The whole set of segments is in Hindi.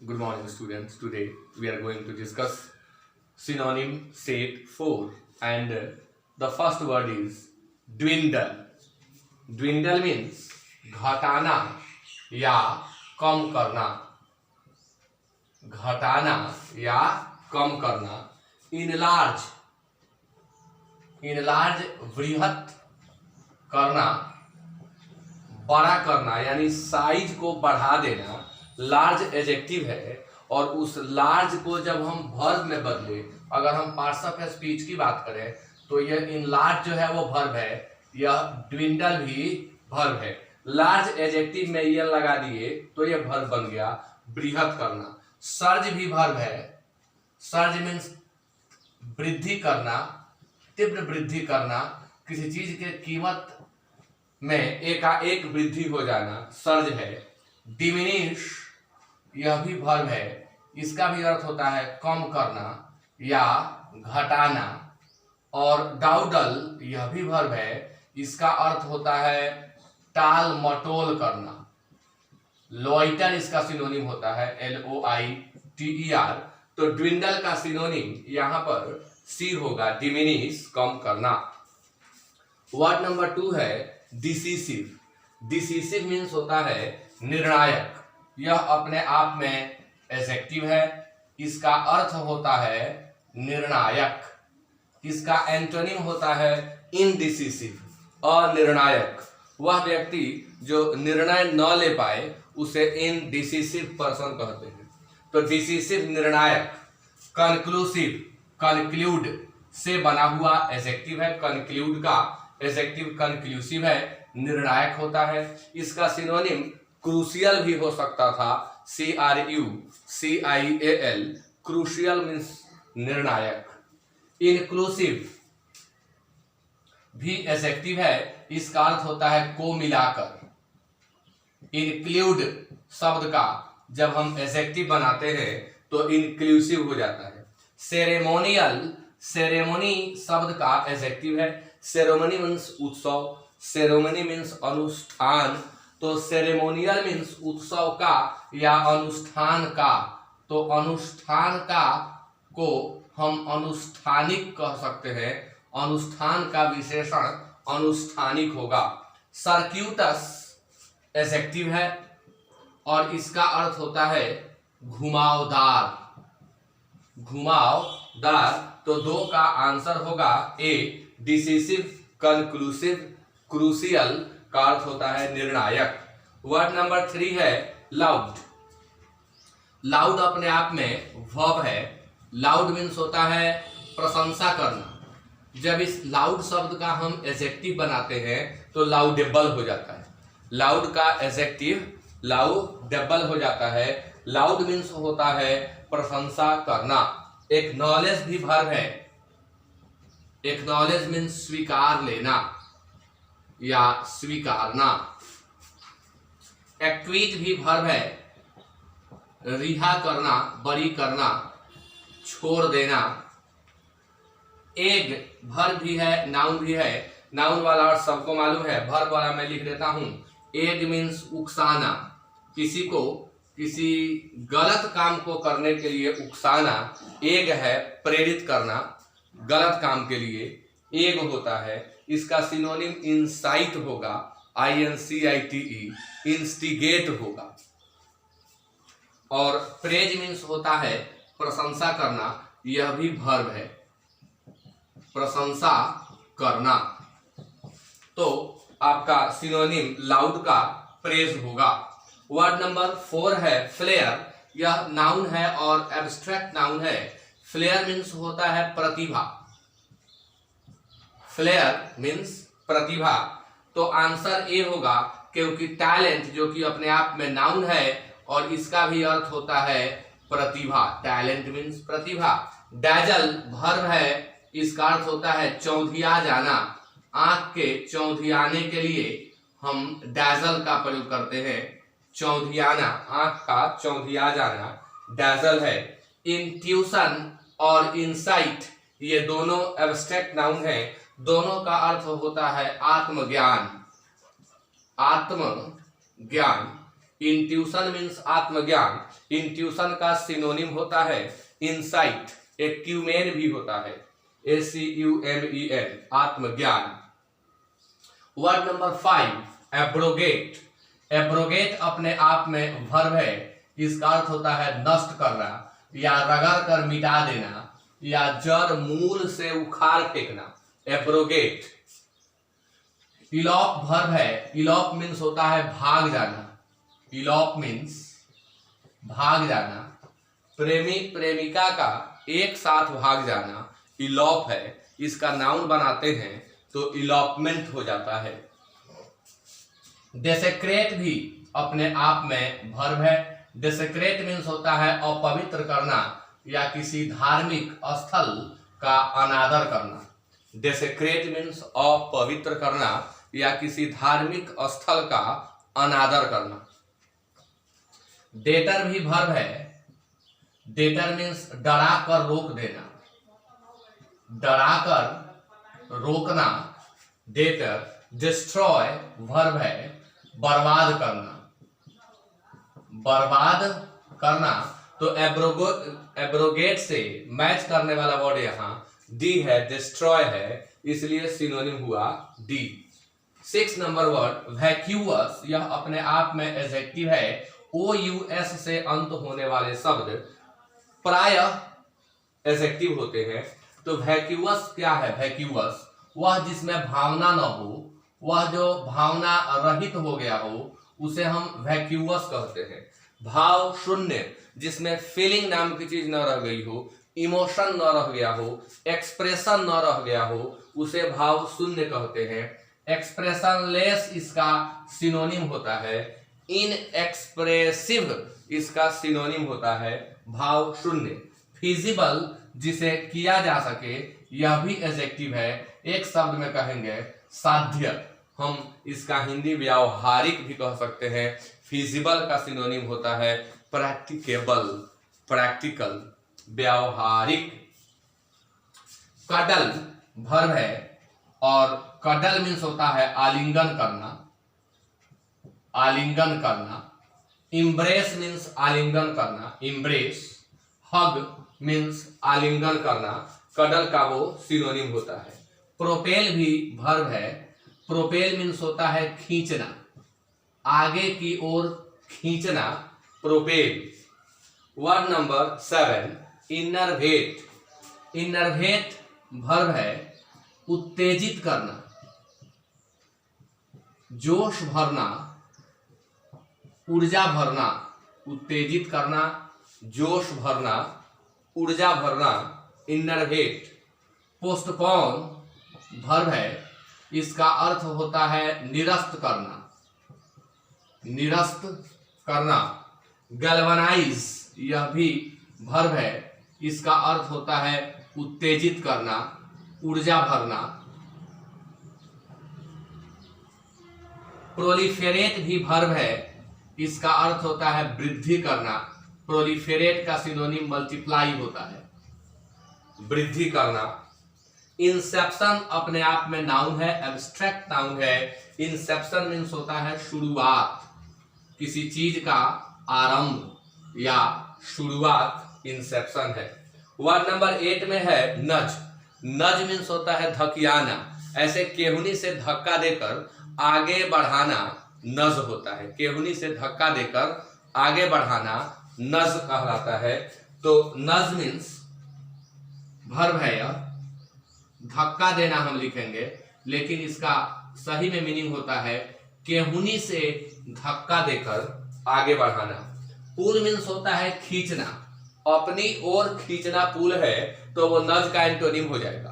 Good morning, students. Today we are going to discuss synonym set 4, and the first word is dwindle. Dwindle means घटाना या कम करना. घटाना या कम करना. Enlarge, enlarge वृहत करना, बड़ा करना यानी साइज को बढ़ा देना. लार्ज एडजेक्टिव है और उस लार्ज को जब हम वर्ब में बदले, अगर हम पार्ट्स ऑफ स्पीच की बात करें तो यह इनलार्ज जो है वो वर्ब है, यह ड्विंडल भी वर्ब है. लार्ज एडजेक्टिव में यह लगा दिए तो यह वर्ब बन गया बृहत करना. सर्ज भी वर्ब है. सर्ज मीन्स वृद्धि करना, तीव्र वृद्धि करना, किसी चीज के कीमत में एकाएक वृद्धि हो जाना सर्ज है. डिमिनिश यह भी वर्ब है. इसका भी अर्थ होता है कम करना या घटाना. और डाउडल यह भी वर्ब है. इसका अर्थ होता है टाल मटोल करना. लॉइटर इसका सिनोनिम होता है LOITER. तो ड्विंडल का सिनोनिम यहां पर सी होगा, डिमिनिश कम करना. वर्ड नंबर 2 है डिसिसिव. डिसिसिव मीन्स होता है निर्णायक. यह अपने आप में एडजेक्टिव है. इसका अर्थ होता है निर्णायक. इसका एंटोनिम होता है इनडिसिसिव, अनिर्णायक. वह व्यक्ति जो निर्णय न ले पाए उसे इनडिसिसिव पर्सन कहते हैं. तो डिसिसिव निर्णायक. कंक्लूसिव, कंक्लूड से बना हुआ एडजेक्टिव है. कंक्लूड का एडजेक्टिव कंक्लूसिव है, निर्णायक होता है. इसका सिनोनिम क्रूशियल भी हो सकता था, CRUCIAL. क्रूशियल मीन्स निर्णायक. इंक्लूसिव भी एडजेक्टिव है. इसका अर्थ होता है को मिलाकर. इंक्लूड शब्द का जब हम एडजेक्टिव बनाते हैं तो इंक्लूसिव हो जाता है. सेरेमोनियल, सेरेमोनी शब्द का एडजेक्टिव है. सेरेमनी मीन्स उत्सव, सेरेमनी मीन्स अनुष्ठान. तो सेरेमोनियल मीन्स उत्सव का या अनुष्ठान का. तो अनुष्ठान का को हम अनुष्ठानिक कह सकते हैं. अनुष्ठान का विशेषण अनुष्ठानिक होगा. सर्क्यूटस एडजेक्टिव है और इसका अर्थ होता है घुमावदार. घुमावदार. तो 2 का आंसर होगा ए. डिसिसिव, कंक्लूसिव, क्रूशियल का अर्थ होता है निर्णायक. वर्ड नंबर 3 है लाउड. लाउड अपने आप में वर्ब है. लाउड मीन्स होता है प्रशंसा करना. जब इस लाउड शब्द का हम एडजेक्टिव बनाते हैं तो लाउडेबल हो जाता है. लाउड का एडजेक्टिव लाउडेबल हो जाता है. लाउड मीन्स होता है प्रशंसा करना. एक्नॉलेज भी वर्ब है. एक्नॉलेज मीन्स स्वीकार लेना या स्वीकारना. एक्विट भी वर्ब है. रिहा करना, बरी करना, छोड़ देना. एग वर्ब भी है, नाउन भी है. नाउन वाला और सबको मालूम है, वर्ब वाला मैं लिख देता हूं. एग मीन्स उकसाना. किसी को किसी गलत काम को करने के लिए उकसाना. एग है प्रेरित करना गलत काम के लिए. एग होता है. इसका सिनोनिम इंसाइट होगा, INCITE. इंस्टिगेट होगा. और प्रेज मीन्स होता है प्रशंसा करना. यह भी वर्ब है, प्रशंसा करना. तो आपका सिनोनिम लाउड का प्रेज होगा. वर्ड नंबर 4 है फ्लेयर. यह नाउन है और एब्स्ट्रैक्ट नाउन है. फ्लेयर मीन्स होता है प्रतिभा. फ्लेयर मीन्स प्रतिभा. तो आंसर ए होगा, क्योंकि टैलेंट जो कि अपने आप में नाउन है और इसका भी अर्थ होता है प्रतिभा. टैलेंट मीन्स प्रतिभा. डैजल वर्ब है. इसका अर्थ होता है चौंधिया जाना. आंख के चौंधियाने के लिए हम डैजल का प्रयोग करते हैं. चौंधियाना, आंख का चौंधिया जाना डैजल है. इंट्यूशन और इंसाइट ये दोनों एब्स्ट्रैक्ट नाउन है. दोनों का अर्थ होता है आत्मज्ञान. आत्मज्ञान. इंट्यूशन मीन्स आत्मज्ञान। इंट्यूशन का सिनोनिम होता है इंसाइट। एक्यूमेन भी होता है, ACUMEN, आत्मज्ञान। Word number 5 abrogate. एब्रोगेट अपने आप में वर्ब है। इसका अर्थ होता है नष्ट करना या रगड़ कर मिटा देना या जड़ मूल से उखाड़ फेंकना। एब्रोगेट। इलॉप वर्ब है। इलॉप मीन्स होता है भाग जाना। इलॉप मीन्स भाग जाना। प्रेमी प्रेमिका का एक साथ भाग जाना इलॉप है। इसका नाउन बनाते हैं तो इलॉपमेंट हो जाता है। डेसेक्रेट भी अपने आप में वर्ब है। डेसेक्रेट मीन्स होता है अपवित्र करना या किसी धार्मिक स्थल का अनादर करना। डेसेक्रेट मीन्स अपवित्र करना या किसी धार्मिक स्थल का अनादर करना। डेटर भी वर्ब है। डेटर मीन्स डरा कर रोक देना, डरा कर रोकना। डेटर। डिस्ट्रॉय वर्ब है, बर्बाद करना, बर्बाद करना। तो एब्रोगेट से मैच करने वाला वर्ड यहाँ डी है, डिस्ट्रॉय है, इसलिए सिनोनिम हुआ डी। 6 number word वैक्यूअस। यह अपने आप में एडजेक्टिव है। OUS से अंत होने वाले शब्द प्रायः एडजेक्टिव होते हैं। तो वैक्यूअस क्या है? वैक्यूअस वह जिसमें भावना न हो, वह जो भावना रहित हो गया हो, उसे हम वैक्यूअस कहते हैं। भाव शून्य, जिसमें फीलिंग नाम की चीज न रह गई हो, इमोशन न रह गया हो, एक्सप्रेशन न रह गया हो, उसे भाव शून्य कहते हैं। एक्सप्रेशन लेस इसका सिनोनिम होता है। इनएक्सप्रेसिव इसका सिनोनिम होता है भाव शून्य। फिजिबल, जिसे किया जा सके, यह भी एडजेक्टिव है। एक शब्द में कहेंगे साध्य। हम इसका हिंदी व्यावहारिक भी कह सकते हैं। फिजिबल का सिनोनिम होता है प्रैक्टिकेबल, प्रैक्टिकल, व्यावहारिक। कडल वर्ब है और कडल मीन्स होता है आलिंगन करना, आलिंगन करना। इम्ब्रेस मीन्स आलिंगन करना, इम्ब्रेस। हग मीन्स आलिंगन करना, कडल का वो सिनोनिम होता है। प्रोपेल भी वर्ब है। प्रोपेल मीन्स होता है खींचना, आगे की ओर खींचना, propel. Word number 7 innervate. Innervate verb है उत्तेजित करना, जोश भरना, ऊर्जा भरना। उत्तेजित करना, जोश भरना, ऊर्जा भरना, इनर्वेट। पोस्टपोन वर्ब है। इसका अर्थ होता है निरस्त करना, निरस्त करना। गैल्वनाइज यह भी वर्ब है। इसका अर्थ होता है उत्तेजित करना, ऊर्जा भरना। प्रोलिफेरेट भी वर्ब है। इसका अर्थ होता है वृद्धि करना। प्रोलिफेरेट का सिनोनिम मल्टीप्लाई होता है, वृद्धि करना। इंसेप्शन अपने आप में नाउन है, एब्स्ट्रैक्ट नाउन है। इंसेप्शन मीन्स होता है शुरुआत, किसी चीज का आरंभ या शुरुआत, इंसेप्शन है। वर्ड नंबर 8 में है नज। नज मीन्स होता है धकियाना। ऐसे केहुनी से धक्का देकर आगे बढ़ाना नज होता है। केहुनी से धक्का देकर आगे बढ़ाना नज कहलाता है। तो नज मीन्स वर्ब है यह, धक्का देना हम लिखेंगे, लेकिन इसका सही में मीनिंग होता है केहुनी से धक्का देकर आगे बढ़ाना। पुल मीन्स होता है खींचना, अपनी ओर खींचना पुल है तो वो नज का एंटोनिम हो जाएगा।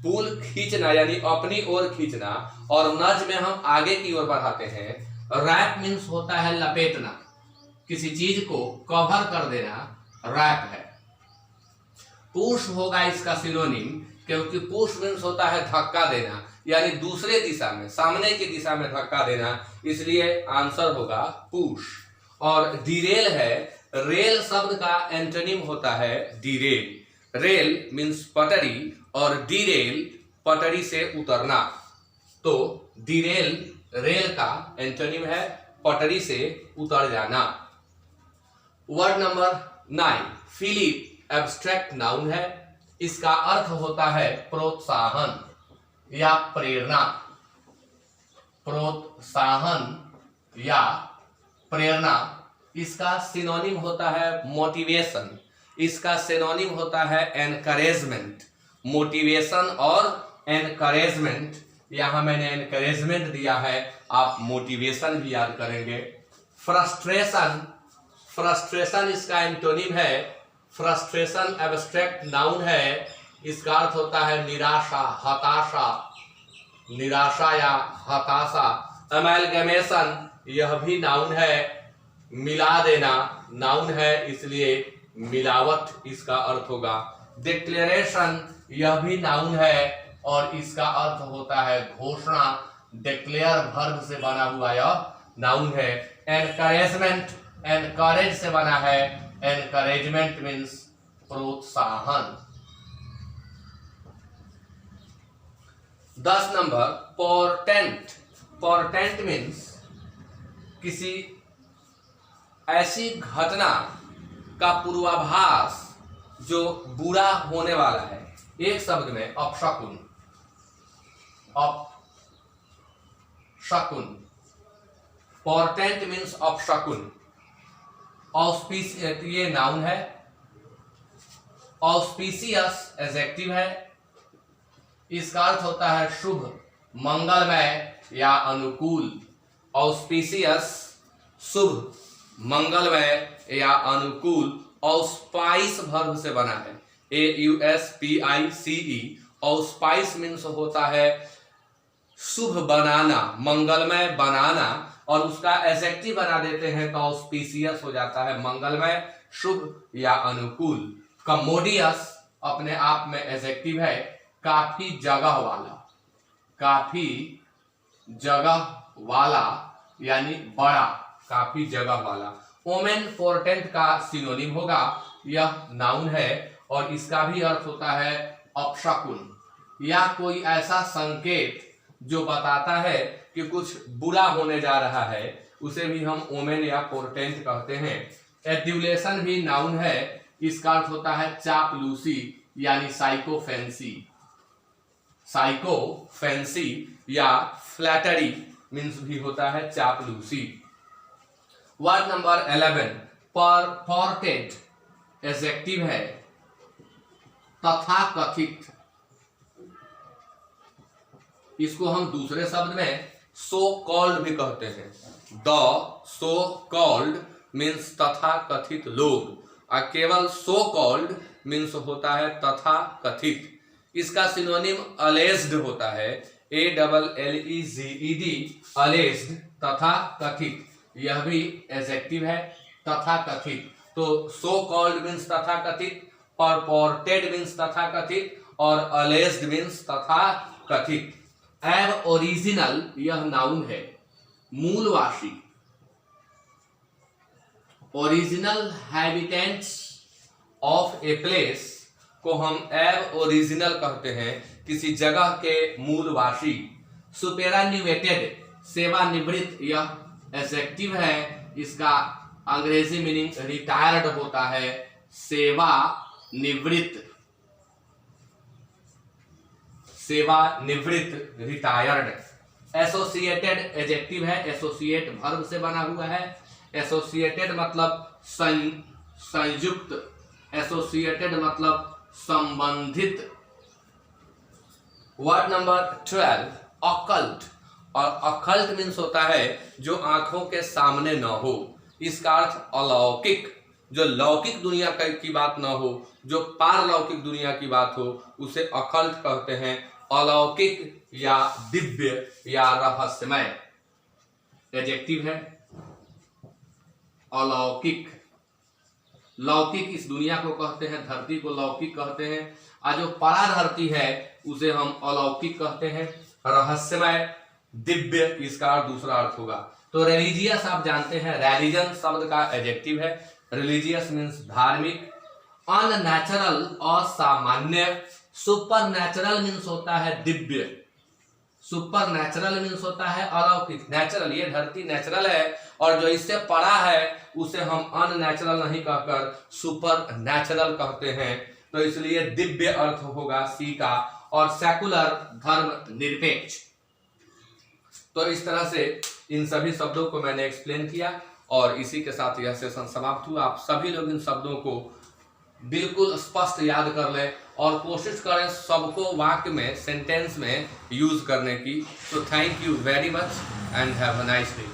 पुल खींचना यानी अपनी ओर खींचना, और नज में हम आगे की ओर बढ़ाते हैं। रैप मीन्स होता है लपेटना, किसी चीज को कवर कर देना, रैप है। पुश होगा इसका सिनोनिम, क्योंकि पुश मीन्स होता है धक्का देना, यानी दूसरे दिशा में, सामने की दिशा में धक्का देना, इसलिए आंसर होगा पुश। और डिरेल है, रेल शब्द का एंटोनिम होता है डिरेल। रेल मीन्स पटरी और डिरेल पटरी से उतरना। तो डिरेल रेल का एंटोनिम है पटरी से उतर जाना। वर्ड नंबर 9, फिलिप एब्स्ट्रैक्ट नाउन है। इसका अर्थ होता है प्रोत्साहन या प्रेरणा। प्रोत्साहन या प्रेरणा। इसका सिनोनिम होता है मोटिवेशन। इसका सिनोनिम होता है एनकरेजमेंट। मोटिवेशन और एनकरेजमेंट, यहां मैंने एनकरेजमेंट दिया है, आप मोटिवेशन भी याद करेंगे। फ्रस्ट्रेशन, फ्रस्ट्रेशन इसका एंटोनिम है। फ्रस्ट्रेशन एब्स्ट्रैक्ट नाउन है। इसका अर्थ होता है निराशा, हताशा, निराशा या हताशा। अमेलगमेशन, यह भी नाउन है। मिला देना नाउन है, इसलिए मिलावट इसका अर्थ होगा। डिक्लेरेशन, यह भी नाउन है और इसका अर्थ होता है घोषणा। डिक्लेयर वर्ब से बना हुआ यह नाउन है। एनकरेजमेंट, एनकरेज से बना है। एनकरेजमेंट मीन्स प्रोत्साहन। 10 नंबर, पोर्टेंट। पोर्टेंट मीन्स किसी ऐसी घटना का पूर्वाभास जो बुरा होने वाला है। एक शब्द में अपशकुन, अपशकुन। पोर्टेंट मीन्स अपशकुन। ऑस्पिशियस, ये नाउन है। ऑस्पिशियस एडजेक्टिव है। इसका अर्थ होता है शुभ, मंगलमय या अनुकूल। ऑस्पिशियस शुभ, मंगलमय या अनुकूल। ऑस्पाइस वर्ब से बना है, AUSPICE। ऑस्पाइस मीन्स होता है शुभ बनाना, मंगलमय बनाना, और उसका एडजेक्टिव बना देते हैं तो ऑस्पिशियस हो जाता है मंगलमय, शुभ या अनुकूल। कमोडियस अपने आप में एडजेक्टिव है, काफी जगह वाला, काफी जगह वाला यानी बड़ा, काफी जगह वाला। ओमेन पोर्टेंट का सिनोनिम होगा, यह नाउन है और इसका भी अर्थ होता है अपशकुन या कोई ऐसा संकेत जो बताता है कि कुछ बुरा होने जा रहा है, उसे भी हम ओमेन या पोर्टेंट कहते हैं। एड्यूलेशन भी नाउन है। इसका अर्थ होता है चापलूसी यानी साइकोफेंसी। साइकोफेंसी या फ्लैटरी मीन्स भी होता है चापलूसी। वर्ड नंबर 11, परपोर्टेड एडजेक्टिव है, तथाकथित। इसको हम दूसरे शब्द में सो कॉल्ड भी कहते हैं। द सो कॉल्ड मीन्स तथाकथित लोग, और केवल सो कॉल्ड मीन्स होता है तथाकथित। इसका सिनोनिम अलेज्ड होता है, ALLEGED, अलेज्ड, तथाकथित। यह भी एडजेक्टिव है, तथाकथित। तो सो कॉल्ड मीन्स तथाकथित, परपोर्टेड मीन्स तथाकथित, और अलेज्ड मीन्स तथाकथित। एब ओरिजिनल, यह नाउन है, मूलवासी। Original habitants of a place को हम एब ओरिजिनल कहते हैं, किसी जगह के मूलवासी। सुपेरान्यूएटेड, सेवानिवृत्त, यह एडजेक्टिव है। इसका अंग्रेजी मीनिंग रिटायर्ड होता है, सेवानिवृत्त, सेवानिवृत्त, रिटायर्ड। एसोसिएटेड एडजेक्टिव है, एसोसिएट वर्ब से बना हुआ है। एसोसिएटेड मतलब संयुक्त, एसोसिएटेड मतलब संबंधित। Word number 12, occult. और अकल्ट मीन्स होता है जो आंखों के सामने न हो। इसका अर्थ अलौकिक, जो लौकिक दुनिया की बात न हो, जो पारलौकिक दुनिया की बात हो, उसे अकल्ट कहते हैं। अलौकिक या दिव्य या रहस्यमय एडजेक्टिव है, अलौकिक। लौकिक इस दुनिया को कहते हैं, धरती को लौकिक कहते हैं, और जो परा धरती है उसे हम अलौकिक कहते हैं। रहस्यमय, दिव्य, इसका दूसरा अर्थ होगा। तो रिलीजियस आप जानते हैं, रिलीजन शब्द का एडजेक्टिव है। रिलीजियस मीन्स धार्मिक। अननेचुरल, असामान्य। सुपर नेचुरल मीन्स होता है दिव्य, सुपर नेचुरल मीन्स होता है अलौकिक, नेचुरल ये धरती नेचुरल है, और जो इससे परा है उसे हम अननेचुरल नहीं कहकर सुपर नेचुरल कहते हैं। तो इसलिए दिव्य अर्थ होगा सी का, और सेकुलर धर्म निरपेक्ष। तो इस तरह से इन सभी शब्दों को मैंने एक्सप्लेन किया, और इसी के साथ यह सेशन समाप्त हुआ। आप सभी लोग इन शब्दों को बिल्कुल स्पष्ट याद कर लें और कोशिश करें सबको वाक्य में, सेंटेंस में यूज करने की। तो thank you very much and have a nice day.